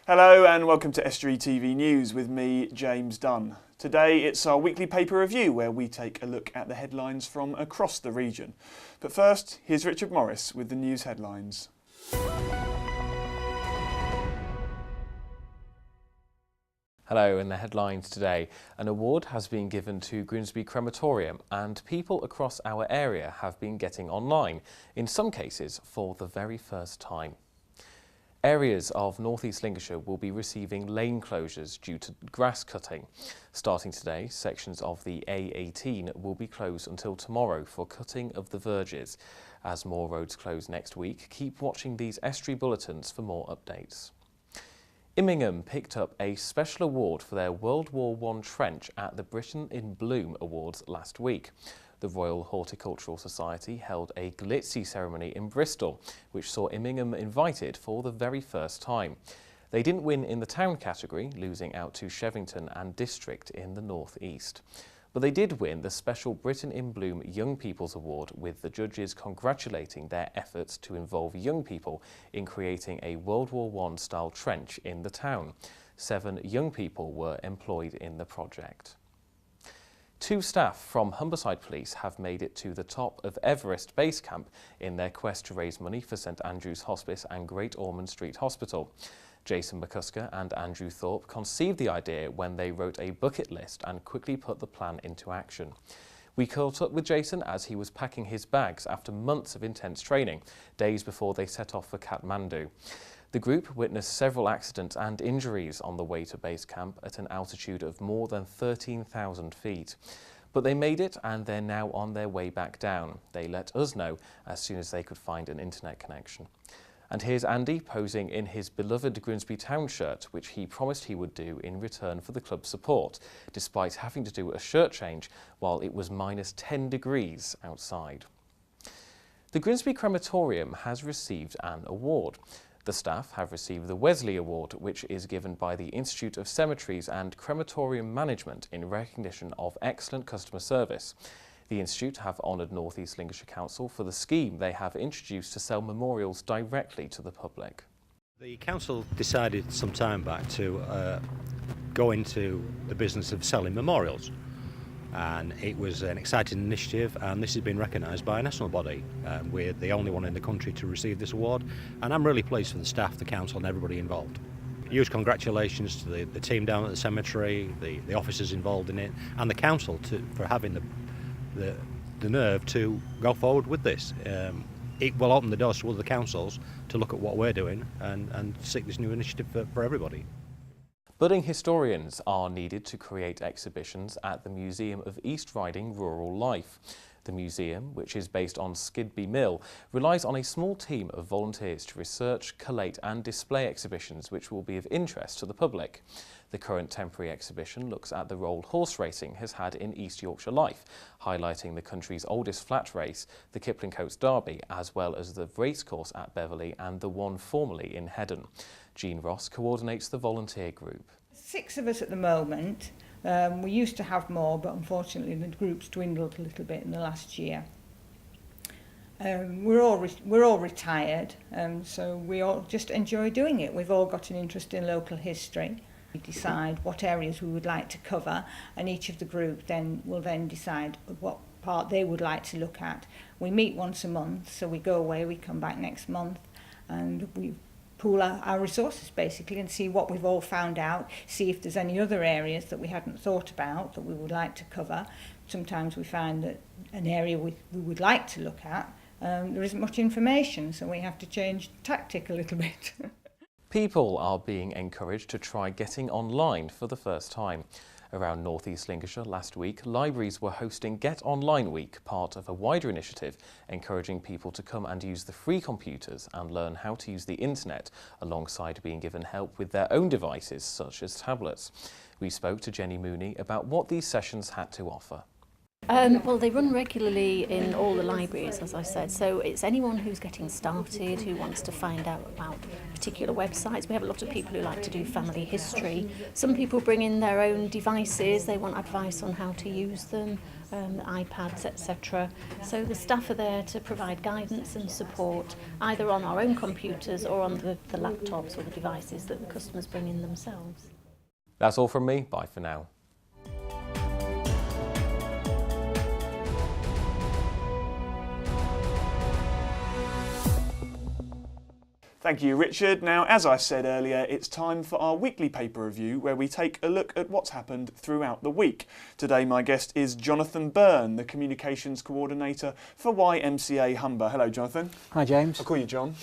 Hello and welcome to Estuary TV News with me, James Dunn. Today it's our weekly paper review where we take a look at the headlines from across the region. But first, here's Richard Morris with the news headlines. Hello, in the headlines today, an award has been given to Grimsby Crematorium and people across our area have been getting online, in some cases for the very first time. Areas of North East Lincolnshire will be receiving lane closures due to grass cutting. Starting today, sections of the A18 will be closed until tomorrow for cutting of the verges. As more roads close next week, keep watching these estuary bulletins for more updates. Immingham picked up a special award for their World War I trench at the Britain in Bloom Awards last week. The Royal Horticultural Society held a glitzy ceremony in Bristol, which saw Immingham invited for the very first time. They didn't win in the town category, losing out to Shevington and District in the North East. But they did win the special Britain in Bloom Young People's Award, with the judges congratulating their efforts to involve young people in creating a World War I style trench in the town. 7 young people were employed in the project. 2 staff from Humberside Police have made it to the top of Everest Base Camp in their quest to raise money for St Andrew's Hospice and Great Ormond Street Hospital. Jason McCusker and Andrew Thorpe conceived the idea when they wrote a bucket list and quickly put the plan into action. We caught up with Jason as he was packing his bags after months of intense training, days before they set off for Kathmandu. The group witnessed several accidents and injuries on the way to base camp at an altitude of more than 13,000 feet. But they made it and they're now on their way back down. They let us know as soon as they could find an internet connection. And here's Andy posing in his beloved Grimsby Town shirt, which he promised he would do in return for the club's support, despite having to do a shirt change while it was minus 10 degrees outside. The Grimsby Crematorium has received an award. The staff have received the Wesley Award, which is given by the Institute of Cemeteries and Crematorium Management in recognition of excellent customer service. The Institute have honoured North East Lincolnshire Council for the scheme they have introduced to sell memorials directly to the public. The council decided some time back to go into the business of selling memorials, and it was an exciting initiative, and this has been recognised by a national body. We're the only one in the country to receive this award, and I'm really pleased for the staff, the council and everybody involved. Huge congratulations to the team down at the cemetery, the officers involved in it, and the council for having the nerve to go forward with this. It will open the doors to other councils to look at what we're doing and seek this new initiative for everybody. Budding historians are needed to create exhibitions at the Museum of East Riding Rural Life. The museum, which is based on Skidby Mill, relies on a small team of volunteers to research, collate and display exhibitions which will be of interest to the public. The current temporary exhibition looks at the role horse racing has had in East Yorkshire life, highlighting the country's oldest flat race, the Kipling Coats Derby, as well as the racecourse at Beverley and the one formerly in Heddon. Jean Ross coordinates the volunteer group. 6 of us at the moment. We used to have more, but unfortunately the group's dwindled a little bit in the last year. We're all retired, so we all just enjoy doing it. We've all got an interest in local history. We decide what areas we would like to cover, and each of the group will decide what part they would like to look at. We meet once a month, so we go away, we come back next month, and we pool our resources basically and see what we've all found out, see if there's any other areas that we hadn't thought about that we would like to cover. Sometimes we find that an area we would like to look at, there isn't much information, so we have to change tactic a little bit. People are being encouraged to try getting online for the first time. Around North East Lincolnshire last week, libraries were hosting Get Online Week, part of a wider initiative encouraging people to come and use the free computers and learn how to use the internet, alongside being given help with their own devices such as tablets. We spoke to Jenny Mooney about what these sessions had to offer. Well, they run regularly in all the libraries, as I said, so it's anyone who's getting started, who wants to find out about particular websites. We have a lot of people who like to do family history. Some people bring in their own devices, they want advice on how to use them. iPads, etc. So the staff are there to provide guidance and support either on our own computers or on the laptops or the devices that the customers bring in themselves. That's all from me. Bye for now. Thank you, Richard. Now, as I said earlier, it's time for our weekly paper review where we take a look at what's happened throughout the week. Today, my guest is Jonathan Byrne, the Communications Coordinator for YMCA Humber. Hello, Jonathan. Hi, James. I'll call you John.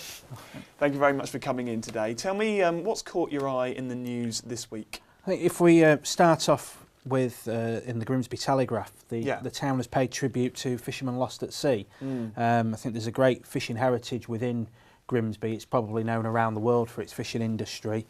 Thank you very much for coming in today. Tell me what's caught your eye in the news this week? I think if we start off with, in the Grimsby Telegraph, the town has paid tribute to fishermen lost at sea. I think there's a great fishing heritage within Grimsby. It's probably known around the world for its fishing industry,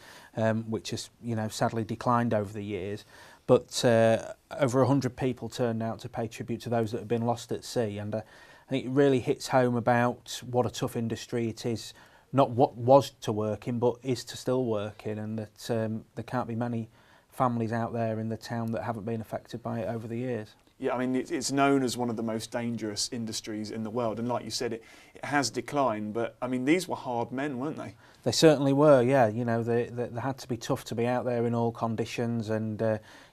which has, sadly declined over the years. But over 100 people turned out to pay tribute to those that have been lost at sea, and I think it really hits home about what a tough industry it is. Not what was to work in, but is to still work in, and that there can't be many families out there in the town that haven't been affected by it over the years. Yeah, I mean, it's known as one of the most dangerous industries in the world, and like you said, it has declined, but I mean, these were hard men, weren't they? They certainly were, yeah. They had to be tough to be out there in all conditions and,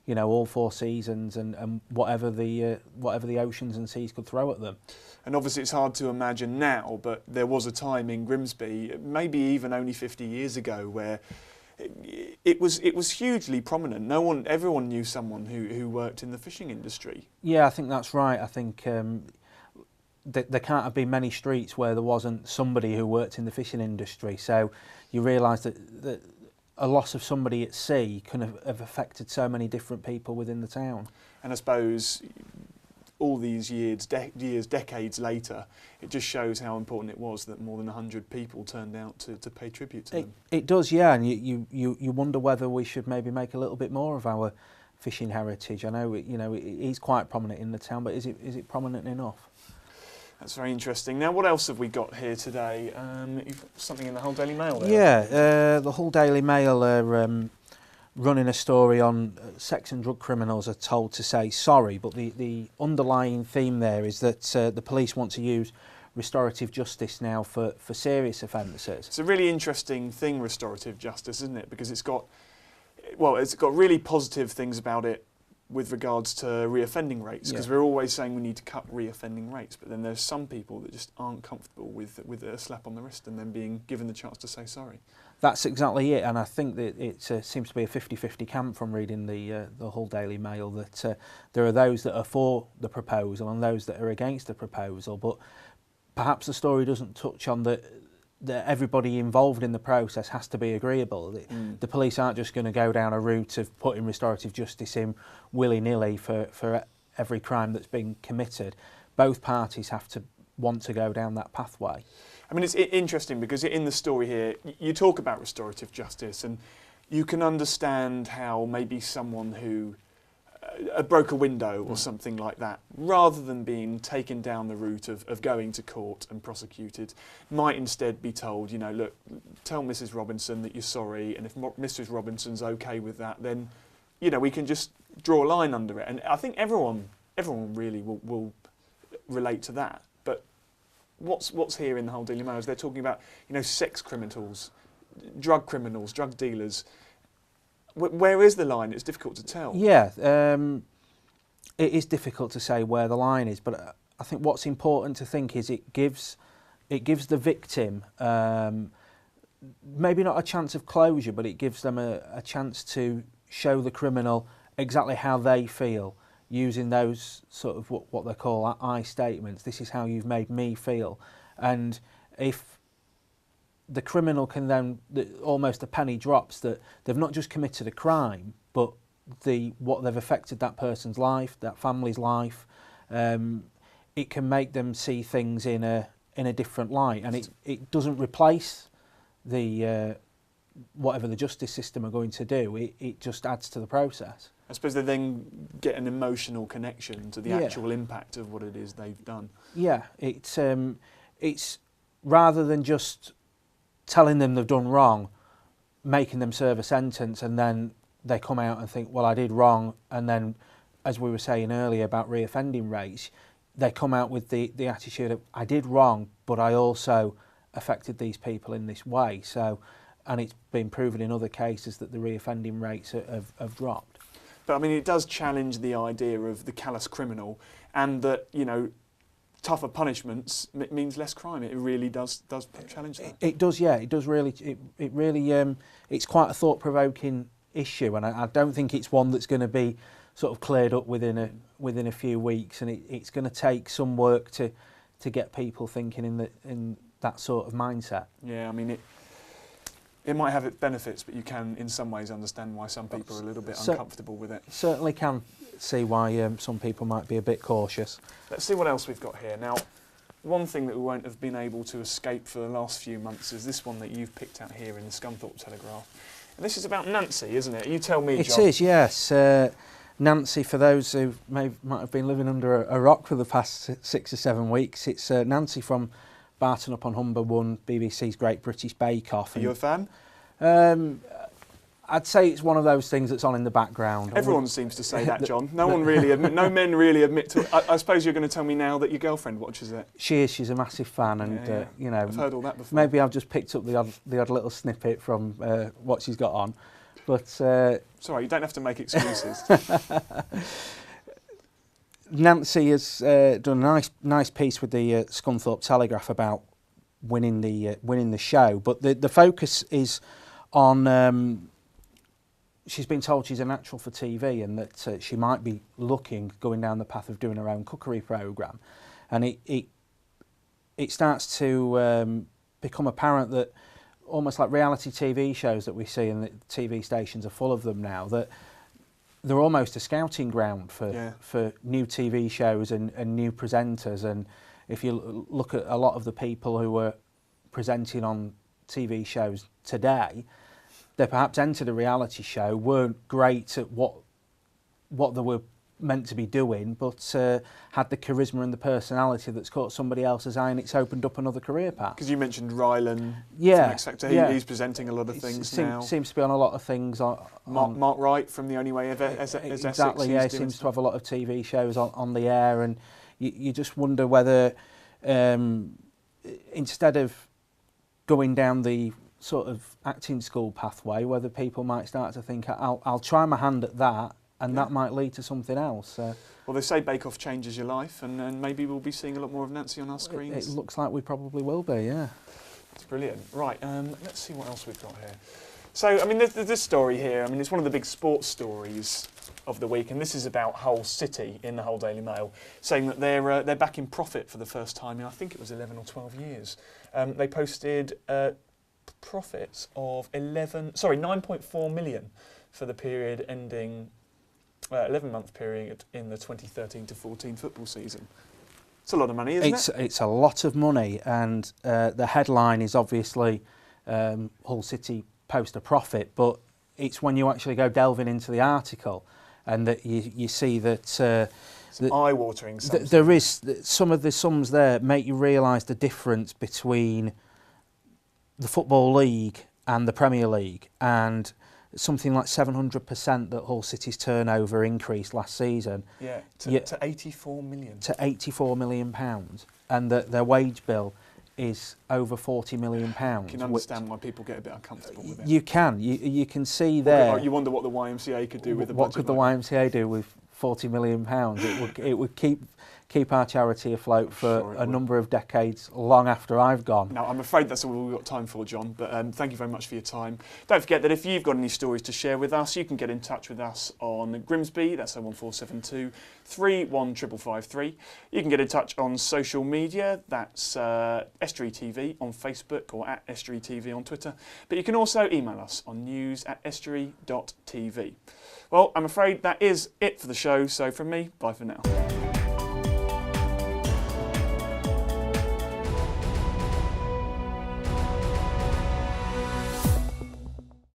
all four seasons and whatever the oceans and seas could throw at them. And obviously it's hard to imagine now, but there was a time in Grimsby, maybe even only 50 years ago, where it was hugely prominent. Everyone knew someone who worked in the fishing industry. Yeah, I think that's right. I think there can't have been many streets where there wasn't somebody who worked in the fishing industry. So you realise that a loss of somebody at sea can have affected so many different people within the town. And I suppose all these decades later, it just shows how important it was that more than 100 people turned out to pay tribute to them. It does, yeah, and you wonder whether we should maybe make a little bit more of our fishing heritage. I know, it is quite prominent in the town, but is it prominent enough? That's very interesting. Now, what else have we got here today? You've got something in the Hull Daily Mail there. Yeah, the Hull Daily Mail are running a story on sex and drug criminals are told to say sorry, but the underlying theme there is that the police want to use restorative justice now for serious offences. It's a really interesting thing, restorative justice, isn't it? Because it's got really positive things about it with regards to reoffending rates, because we're always saying we need to cut reoffending rates, but then there's some people that just aren't comfortable with a slap on the wrist and then being given the chance to say sorry. That's exactly it, and I think that it seems to be a 50-50 camp from reading the Hull Daily Mail, that there are those that are for the proposal and those that are against the proposal, but perhaps the story doesn't touch on that everybody involved in the process has to be agreeable. The police aren't just going to go down a route of putting restorative justice in willy-nilly for every crime that's been committed. Both parties have to want to go down that pathway. I mean, it's interesting because in the story here, you talk about restorative justice, and you can understand how maybe someone who broke a window or something like that, rather than being taken down the route of going to court and prosecuted, might instead be told, look, tell Mrs. Robinson that you're sorry, and if Mrs. Robinson's okay with that, then, we can just draw a line under it. And I think everyone really will relate to that. But what's here in the Hull Daily Mail is they're talking about, sex criminals, drug dealers. Where is the line? It's difficult to tell. Yeah, it is difficult to say where the line is, but I think what's important to think is it gives the victim maybe not a chance of closure, but it gives them a chance to show the criminal exactly how they feel, using those sort of what they call I statements. This is how you've made me feel. And if the criminal can then, almost a penny drops, that they've not just committed a crime, but what they've affected that person's life, that family's life, it can make them see things in a different light, and it doesn't replace the whatever the justice system are going to do. It just adds to the process. I suppose they then get an emotional connection to the actual impact of what it is they've done. Yeah, it's rather than just telling them they've done wrong, making them serve a sentence, and then they come out and think, well, I did wrong, and then as we were saying earlier about reoffending rates, they come out with the attitude of, I did wrong, but I also affected these people in this way. So, and it's been proven in other cases that the reoffending rates have dropped. But I mean, it does challenge the idea of the callous criminal, and that, you know, tougher punishments means less crime. It really does challenge that. It does, yeah. It does really. It really. It's quite a thought-provoking issue, and I don't think it's one that's going to be sort of cleared up within a few weeks, and it's going to take some work to get people thinking in that sort of mindset. Yeah, I mean it might have its benefits, but you can in some ways understand why some people are a little bit uncomfortable with it. Certainly can see why some people might be a bit cautious. Let's see what else we've got here. Now, one thing that we won't have been able to escape for the last few months is this one that you've picked out here in the Scunthorpe Telegraph. And this is about Nancy, isn't it? You tell me, John. It is, yes. Nancy, for those who might have been living under a rock for the past 6 or 7 weeks, it's Nancy from Barton upon Humber won BBC's Great British Bake Off. Are you a fan? I'd say it's one of those things that's on in the background. Everyone seems to say that, John. No men really admit to it. I suppose you're going to tell me now that your girlfriend watches it. She is. She's a massive fan, and you know, I've heard all that before. Maybe I've just picked up the odd little snippet from what she's got on, but it's all right. You don't have to make excuses. Nancy has done a nice piece with the Scunthorpe Telegraph about winning the show, but the focus is on. She's been told she's a natural for TV, and that she might be going down the path of doing her own cookery programme, and it starts to become apparent that almost like reality TV shows that we see, and the TV stations are full of them now, that they're almost a scouting ground for new TV shows and new presenters. And if you look at a lot of the people who are presenting on TV shows today, they perhaps entered a reality show, weren't great at what they were meant to be doing, but had the charisma and the personality that's caught somebody else's eye, and it's opened up another career path. Because you mentioned Rylan from X Factor. He's presenting a lot of things now. Seems to be on a lot of things. Mark Wright from The Only Way of Essex. Exactly, yeah, he seems to have a lot of TV shows on the air, and you just wonder whether instead of going down the sort of acting school pathway, whether people might start to think, I'll try my hand at that, and that might lead to something else. Well, they say Bake Off changes your life, and maybe we'll be seeing a lot more of Nancy on our screens. It looks like we probably will be, yeah. It's brilliant. Right, let's see what else we've got here. So, I mean, there's this story here. I mean, it's one of the big sports stories of the week, and this is about Hull City in the Hull Daily Mail, saying that they're back in profit for the first time in, I think it was 11 or 12 years. They posted profits of 9.4 million for the period ending 11-month period in the 2013 to 14 football season. It's a lot of money, isn't it? It's a lot of money, and the headline is obviously Hull City post a profit, but it's when you actually go delving into the article and that you see that eye-watering sums. There is some of the sums there make you realise the difference between the Football League and the Premier League, and something like 700% that Hull City's turnover increased last season. Yeah, to 84 million. To 84 million pounds, and that their wage bill is over 40 million pounds. You can understand why people get a bit uncomfortable with it. You can see there. You wonder what the YMCA could do with a budget. What could the YMCA do with 40 million pounds? It would keep our charity afloat for a number of decades, long after I've gone. Now, I'm afraid that's all we've got time for, John, but thank you very much for your time. Don't forget that if you've got any stories to share with us, you can get in touch with us on Grimsby, that's 01472 31553. You can get in touch on social media, that's Estuary TV on Facebook or at Estuary TV on Twitter, but you can also email us on news@estuary.tv. Well, I'm afraid that is it for the show, so from me, bye for now.